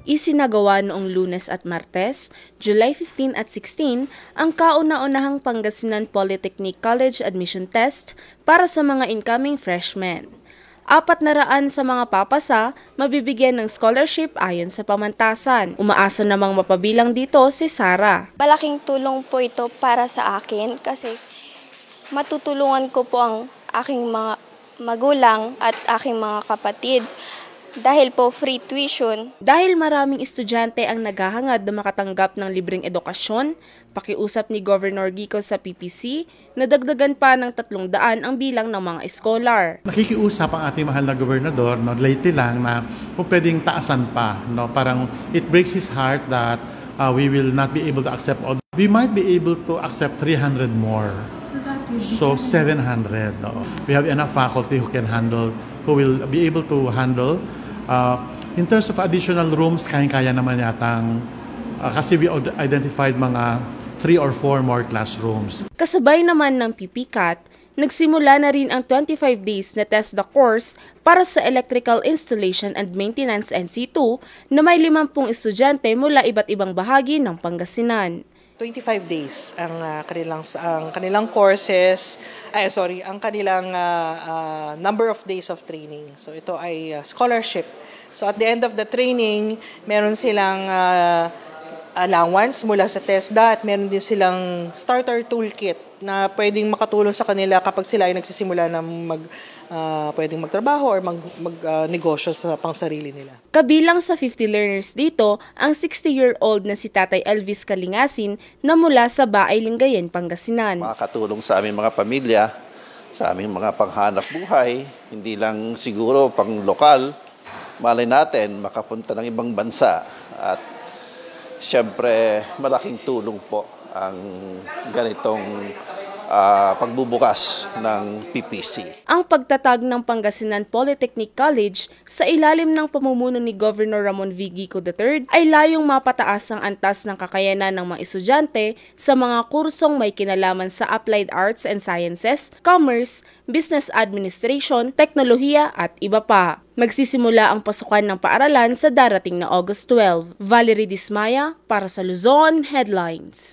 Isinagawa noong Lunes at Martes, July 15 at 16, ang kauna-unahang Pangasinan Polytechnic College Admission Test para sa mga incoming freshmen. 400 sa mga papasa, mabibigyan ng scholarship ayon sa pamantasan. Umaasa namang mapabilang dito si Sarah. Malaking tulong po ito para sa akin kasi matutulungan ko po ang aking mga magulang at aking mga kapatid. Dahil po free tuition. Dahil maraming estudyante ang naghahangad na makatanggap ng libreng edukasyon, pakiusap ni Governor Gico sa PPC na dagdagan pa ng 300 ang bilang ng mga scholar. Nakikiusap ang ating mahal na gobernador, lately lang na kung pwedeng taasan pa. Parang it breaks his heart that we will not be able to accept all. We might be able to accept 300 more. So 700. We have enough faculty who will be able to handle. In terms of additional rooms, kaya naman yatang kasi we identified mga 3 or 4 more classrooms. Kasabay naman ng PPCAT, nagsimula na rin ang 25 days na test the course para sa Electrical Installation and Maintenance NC2 na may 50 estudyante mula iba't ibang bahagi ng Pangasinan. 25 days ang kanilang courses, ang kanilang number of days of training. So ito ay scholarship. So at the end of the training, meron silang allowance mula sa TESDA at meron din silang starter toolkit na pwedeng makatulong sa kanila kapag sila ay nagsisimula na pwedeng magtrabaho or magnegosyo sa pangsarili nila. Kabilang sa 50 learners dito, ang 60-year-old na si Tatay Elvis Kalingasin na mula sa Baay, Lingayen, Pangasinan. Makakatulong sa aming mga pamilya, sa aming mga panghanap buhay, hindi lang siguro pang lokal, malay natin makapunta ng ibang bansa at siyempre malaking tulong po ang ganitong pagbubukas ng PPC. Ang pagtatag ng Pangasinan Polytechnic College sa ilalim ng pamumuno ni Governor Ramon V. Gico III ay layong mapataas ang antas ng kakayanan ng mga estudyante sa mga kursong may kinalaman sa Applied Arts and Sciences, Commerce, Business Administration, Teknolohiya at iba pa. Magsisimula ang pasukan ng paaralan sa darating na August 12. Valerie Dismaya para sa Luzon Headlines.